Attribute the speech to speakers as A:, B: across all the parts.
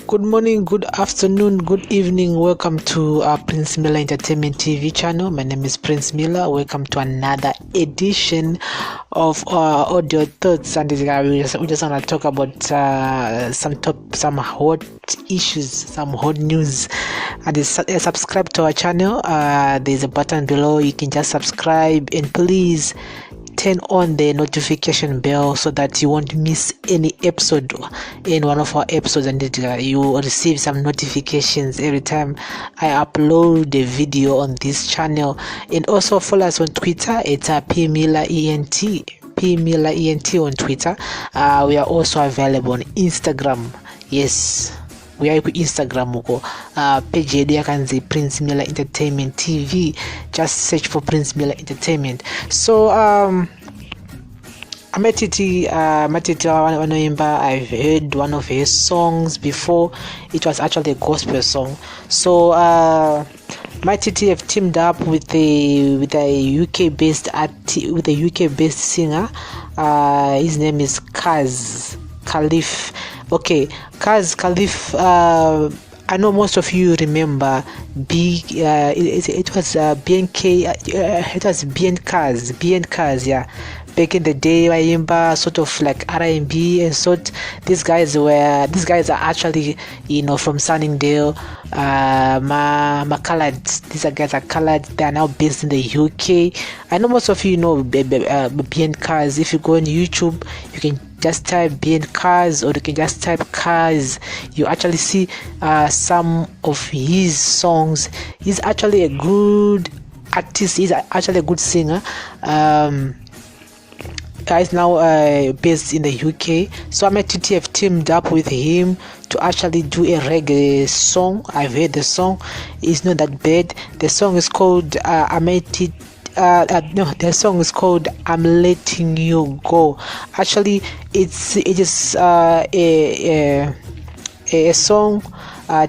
A: Good morning, good afternoon, good evening. Welcome to our Prince Miller Entertainment TV channel. My name is Prince Miller. Welcome to another edition of Audio Thoughts. And we just want to talk about some hot issues, some hot news. And subscribe to our channel. There's a button below. You can just subscribe, and please turn on the notification bell so that you won't miss any episode in one of our episodes, and you will receive some notifications every time I upload a video on this channel. And also follow us on Twitter. It's PMillerENT on Twitter. We are also available on Instagram. Yes, we are on Instagram page yedu yakanzi Prince Miller Entertainment TV. Just search for Prince Miller Entertainment. So Maititi wanoimba, I've heard one of his songs before. It was actually a gospel song. So Maititi have teamed up with a UK based singer. His name is Kazz Okay, Kazz I know most of you remember it was BKay Kazz, yeah. Back in the day, Waimba, sort of like R&B and sort. These guys are actually, from Sunningdale, colored. These guys are colored. They are now based in the UK. I know most of you know BKay Kazz. If you go on YouTube, you can just type BKay Kazz, or you can just type Kazz. You actually see some of his songs. He's actually a good artist. He's actually a good singer. Is now based in the UK. So Maititi have teamed up with him to actually do a reggae song. I've heard the song. It's not that bad. The song is called Maitit. The song is called I'm Letting You Go. Actually, it is a song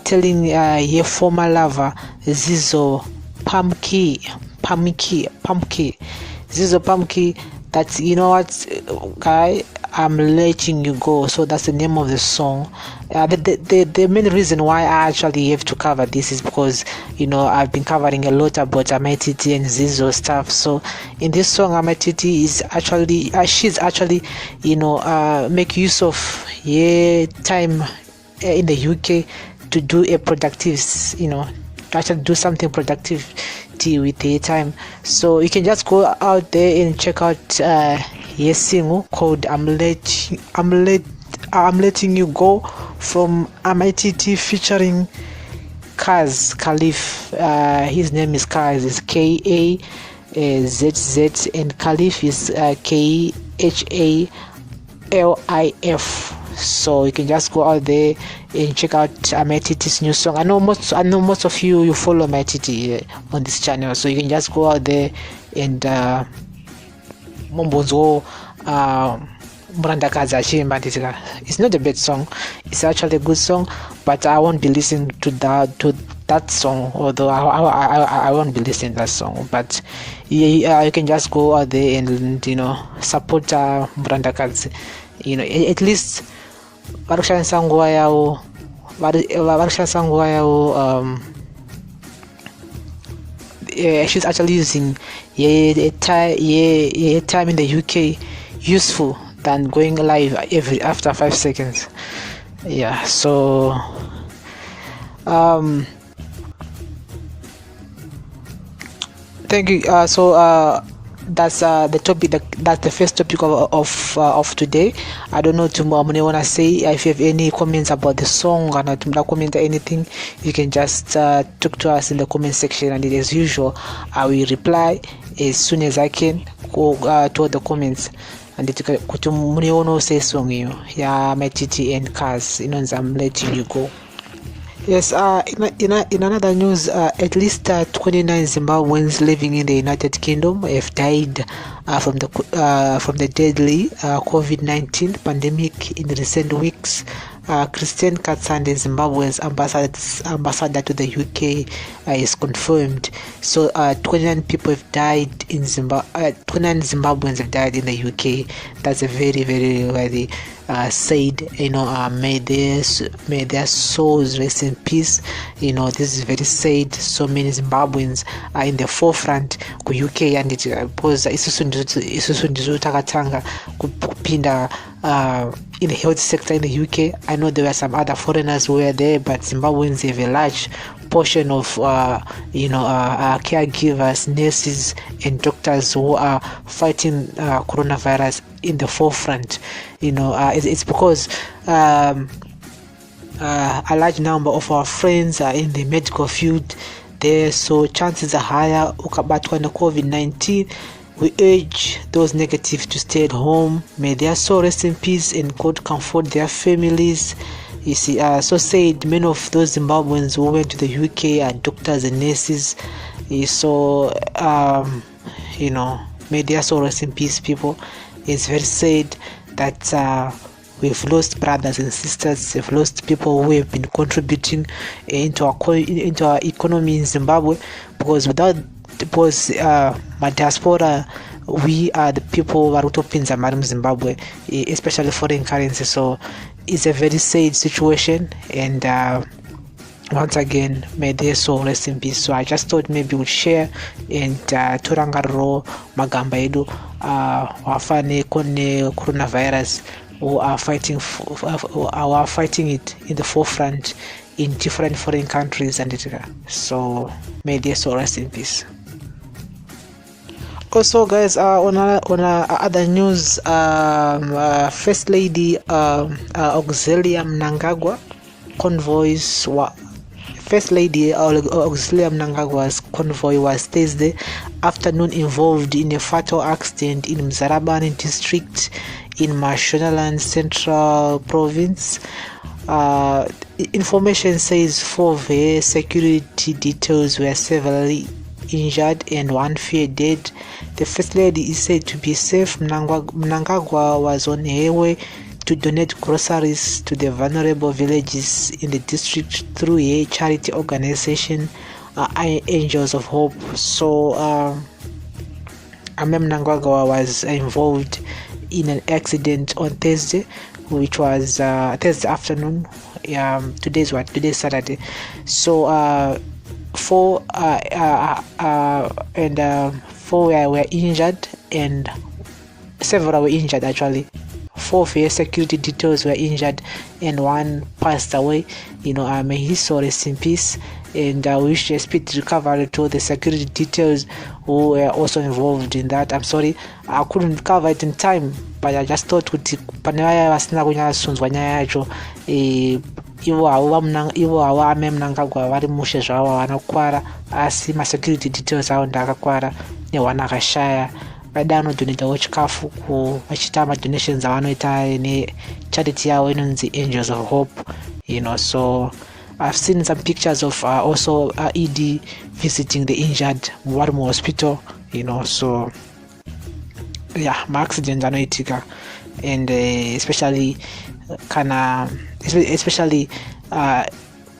A: telling your former lover Zizoe Zizoe that, you know what, guy, I'm letting you go. So that's the name of the song. The main reason why I actually have to cover this is because, I've been covering a lot about Maititi and Zizoe stuff. So in this song, Maititi is actually, she's actually, make use of time in the UK to do a productive, actually do something productive with the time. So you can just go out there and check out his single called I'm Letting You Go from Maititi featuring Kazz. His name is Kazz, is KAZZ, and Khalif is KHALIF. So you can just go out there and check out Maititi's new song. I know most of you follow Maititi on this channel, so you can just go out there and Mambo it's not a bad song. It's actually a good song, but I won't be listening to that song. Although I won't be listening to that song, but yeah, you can just go out there and support Muranda Kazz. At least she's actually using time in the UK useful than going live after 5 seconds. Yeah, so thank you. That's the topic. That's the first topic of today. I don't know tomorrow. I wanna say if you have any comments about the song or comment or anything, you can just talk to us in the comment section, and as usual, I will reply as soon as I can. Go to the comments and say song Maititi and Kazz. I'm letting you go. Yes, in another news, at least 29 Zimbabweans living in the United Kingdom have died from the deadly COVID-19 pandemic in recent weeks. Christian Katsande, Zimbabwe's ambassador to the UK, is confirmed. So 29 people have died in 29 Zimbabweans have died in the UK. That's a very, very, very said, may their souls rest in peace. This is very sad. So many Zimbabweans are in the forefront ku UK, and because isusu ndizo takatanga kupinda in the health sector in the UK. I know there were some other foreigners who were there, but Zimbabweans have a large portion of caregivers, nurses, and doctors who are fighting coronavirus in the forefront. It's because a large number of our friends are in the medical field there, so chances are higher ukabatwa na COVID-19. We urge those negative to stay at home. May their soul rest in peace and God comfort their families. You see, so said many of those Zimbabweans who went to the UK are doctors and nurses. So, may their soul rest in peace, people. It's very sad that we've lost brothers and sisters. We've lost people who have been contributing into our economy in Zimbabwe, because my diaspora, we are the people who are utopinza mari Zimbabwe, especially foreign currency. So it's a very sad situation, and once again, may their soul rest in peace. So I just thought maybe we'd share and turangariro magamba edu wafane kone coronavirus, who are fighting it in the forefront in different foreign countries, and so may their soul rest in peace. Also, guys, on other news, First Lady Auxilia Mnangagwa convoys. First Lady Auxilia Mnangagwa's convoy was Thursday afternoon involved in a fatal accident in Mzarabani district in Mashonaland Central Province. Information says 4 of her security details were severely injured and 1 fear dead. The First Lady is said to be safe. Mnangagwa was on her way to donate groceries to the vulnerable villages in the district through a charity organization, Angels of Hope. So, Mnangagwa was involved in an accident on Thursday, which was Thursday afternoon. Today's Saturday. So, 4 were injured, and several were injured actually. 4 of her security details were injured and 1 passed away. May his soul rest in peace, and we wish a speedy recovery to the security details who were also involved in that. I'm sorry, I couldn't cover it in time, but I just thought kuti panaya vasina kunyasunzwa nyaya yacho ivo hawa Mnangagwa vari mushe zvavo vanokwara, asi masecurity details avo ndakakwara nehwana akashaya. Vaida anodonetawo chikafu vachita madonations avanoita necharity yavo inonzi Angels of Hope. So I've seen some pictures of also ED visiting the injured vari muhospital. So yeah, maaccident anoitika, and especially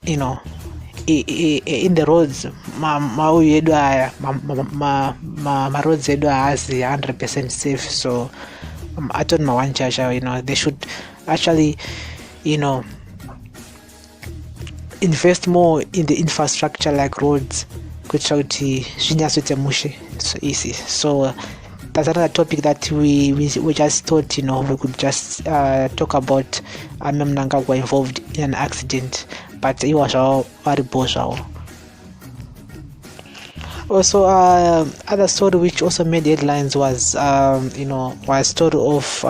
A: in the roads, mauyu edu aya maroads edu haazi 100% safe. So I told my one church, they should actually invest more in the infrastructure like roads, kuitira kuti zvinyatsoite mushe. So easy. So that's another topic that we just thought we could just talk about. Mnangagwa involved in an accident, but he was very bold. Also, other story which also made headlines was was story of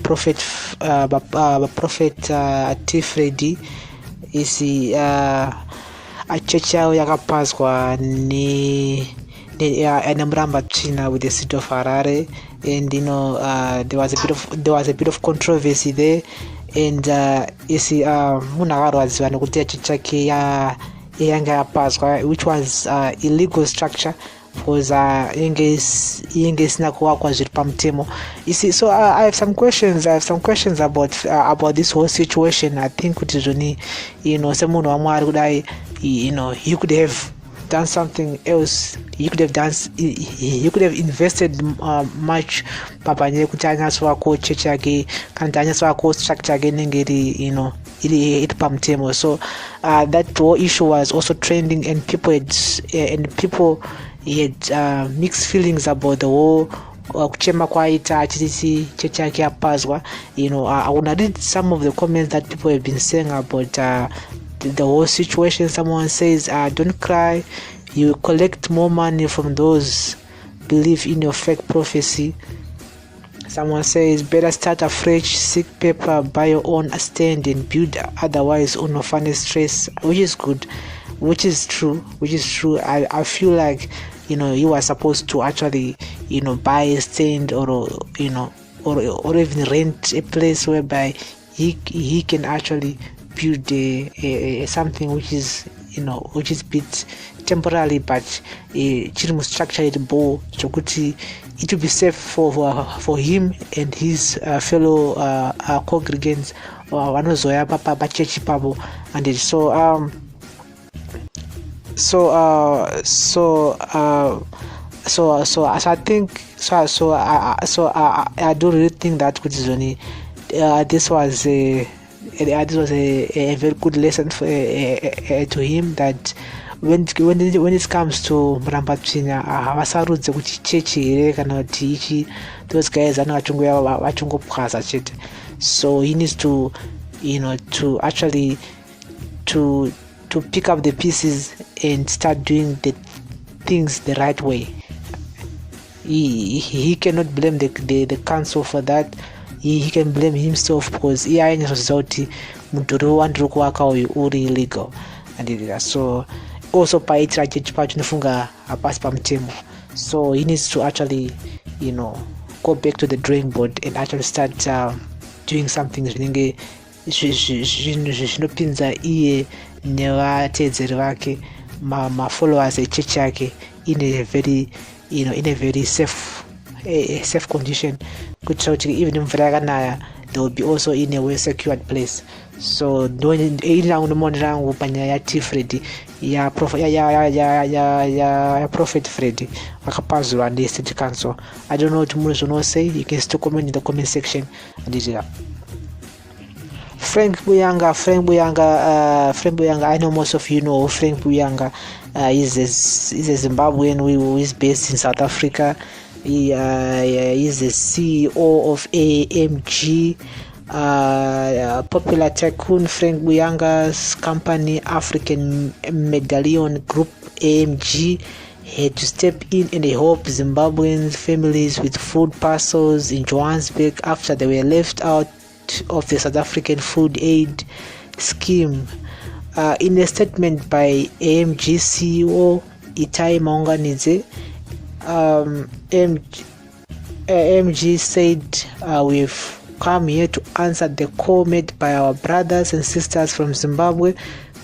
A: Prophet Dhuterere. Isi chechi yavo yakapazwa nemuramba tsvina with the city of Harare, and there was a bit of controversy there, and munhu akarwadziwa nekuti chechi chake yanga yapazwa, which was illegal structure, because inge isina kuvakwa zviri pamutemo. You see, so I have some questions about this whole situation. I think kuti zvoni semunhu wamwari kudai, you could have done something else. You could have done, you could have invested much papanye kuti anyaswako church yake kana anyaswako structure yake inenge iri iri pamutemo. So that whole issue was also trending, and people had mixed feelings about the whole kuchema kwaita achiti chechi yake yapazwa. I want to read some of the comments that people have been saying about the whole situation. Someone says, don't cry, you collect more money from those believe in your fake prophecy. Someone says, better start afresh, seek paper, buy your own stand and build, otherwise on orphanage stress, which is good, which is true. I feel like you are supposed to actually buy a stand or even rent a place whereby he can actually build a something which is bit temporarily, but chiri structure bo chokuti it will be safe for him and his fellow congregants vanozoya pachechi pavo. And I do really think that this was a very good lesson to him, that when it comes to Muramba Tsvinya havasarudze kuti chechi here kana kuti ichi, those guys are not vachungopwaza chete. So he needs to to actually to pick up the pieces and start doing the things the right way. He cannot blame the council for that. He can blame himself, because iyanyazoti mudhuri wandiri kuwaka uyu uri illegal. And so also paitira chechi pacho nofunga hapasi pamutemo. So he needs to actually go back to the drawing board and actually start doing something zvinenge zvinopinza iye nevatedzeri vake mafollowers echechi yake in a very safe condition, kuitira kuti even mvura yakanaya they will be also in a well secured place. So iri rangu nomoni rangu panyaya ya T-Fred ya Prophet Fred vakapazurwa nestate council. I don't know what munhu zvonosay. You can still comment in the comment section. Frank Buyanga, I know most of you know Frank Buyanga. He's a Zimbabwean who is based in South Africa. He is the CEO of AMG, popular tycoon Frank Buyanga's company African Medallion Group AMG had to step in and help Zimbabwean families with food parcels in Johannesburg after they were left out of the South African food aid scheme. In a statement by AMG CEO Itai Maunganidze, AMG said, we've come here to answer the call made by our brothers and sisters from Zimbabwe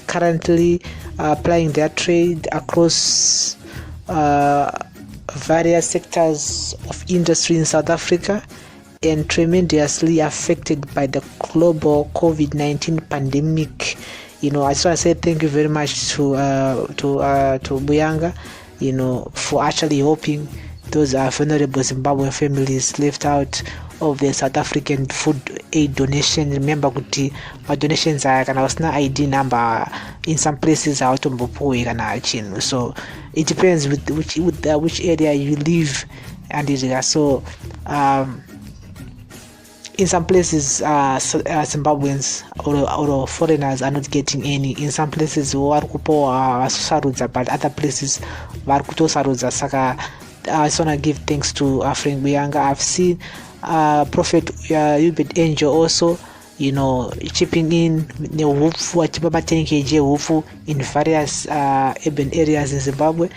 A: currently applying their trade across various sectors of industry in South Africa and tremendously affected by the global COVID-19 pandemic. I just want to say thank you very much to Buyanga, for actually helping those vulnerable Zimbabwean families left out of the South African food aid donation. Remember kuti donations are kana usina ID number in some places autombopuwe kana chinhu. So it depends with which area you live, and so in some places Zimbabweans or foreigners are not getting any. In some places vari kupowa vasarudza, but other places vari kutosarudza. Saka I just want to give thanks to Frank Buyanga. I've seen Prophet Hubert Angel also chipping in nehufu achipa 10 kg hufu in various urban areas in Zimbabwe.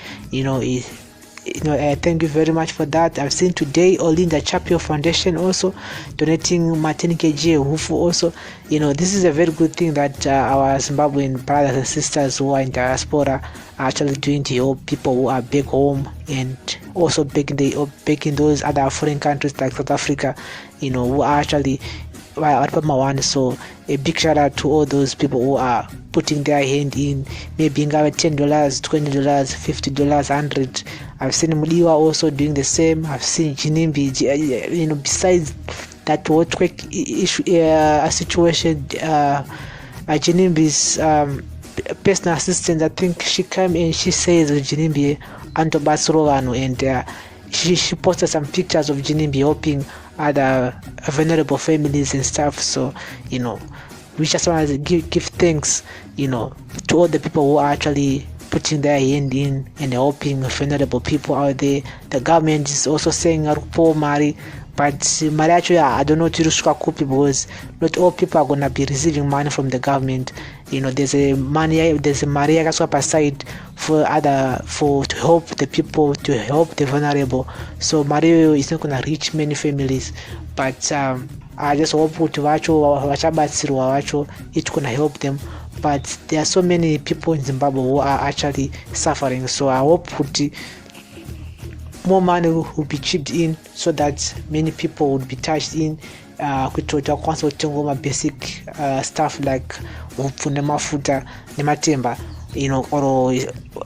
A: I thank you very much for that. I've seen today Olinda Chapel Foundation also donating 10 kg hufu also. This is a very good thing that our Zimbabwean brothers and sisters who are in diaspora are actually doing to help people who are back home, and also back in those other foreign countries like South Africa, who are actually So a big shout out to all those people who are putting their hand in, maybe $10, $20, $50, $100. I've seen Muliwa also doing the same. I've seen Jinimbi, besides that earthquake issue situation, Jinimbi's personal assistant, I think she came and she says Jinimbi Anto Basrovano, and she posted some pictures of Jinimbi helping other vulnerable families and stuff. So we just want to give thanks to all the people who are actually putting their hand in and helping vulnerable people out there. The government is also saying poor Mari, but Mari actually I don't know because not all people are gonna be receiving money from the government. There's a Mari aside to help the people, to help the vulnerable. So Mari is not gonna reach many families, but I just hope it's gonna help them. But there are so many people in Zimbabwe who are actually suffering. So I hope more money will be chipped in so that many people would be touched in basic stuff like mafuta nematemba, or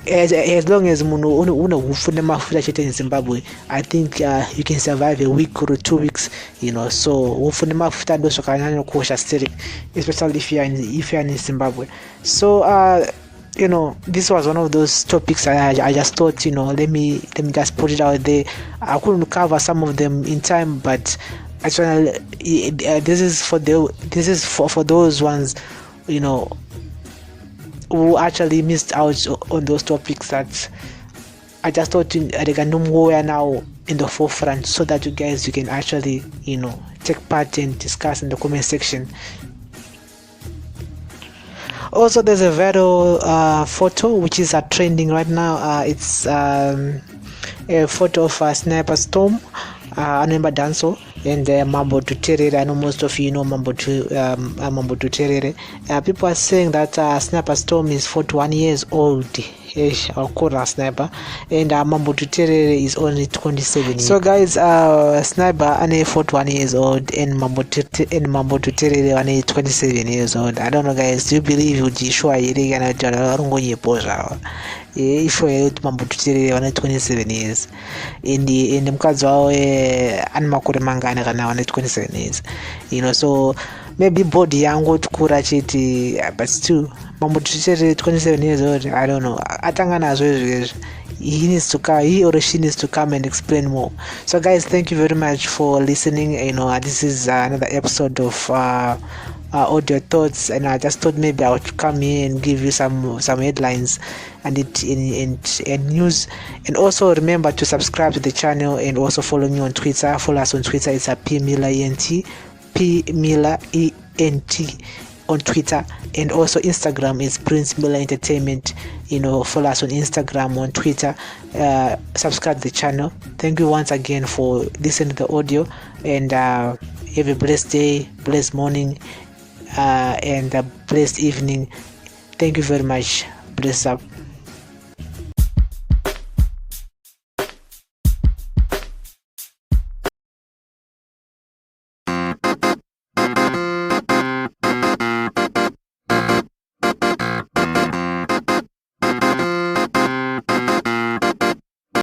A: as long as mafuta chete in Zimbabwe, I think you can survive a week or 2 weeks, so mafuta doso kanyanyo kosha sterek, especially if you're in Zimbabwe. So this was one of those topics I just thought, let me just put it out there. I couldn't cover some of them in time, but actually this is for those ones who actually missed out on those topics that I just thought they can know now in the forefront, so that you can actually take part and discuss in the comment section. Also, there's a viral photo which is trending right now. It's a photo of a sniper storm, Anemba Danso, and Mambo Dhuterere. I know most of you know Mambo Dhuterere. People are saying that sniper storm is 41 years old. Or Kora Sniper, and Mambo Dhuterere is only 27 years. So guys, Sniper ane 41 years old and Mambo Dhuterere ane 27 years old. I don't know guys, do you believe ujishwa iri kana rungo nyeposha? If we Mambo Dhuterere ane 27 years, in the mkazi wao animakure mangane kana ane 27 years. So maybe body yangu tukura chiti, but still Mambo Dhuterere 27 years old. I don't know. He or she needs to come and explain more. So guys, thank you very much for listening. This is another episode of Audio Thoughts, and I just thought maybe I would come here and give you some headlines and news. And also remember to subscribe to the channel and also follow me on Twitter. Follow us on Twitter. It's @PMillerEnt on Twitter, and also Instagram is princemillerentertainment. Follow us on Instagram, on Twitter, subscribe to the channel. Thank you once again for listening to the audio, and have a blessed day, blessed morning, and a blessed evening. Thank you very much. Bless up.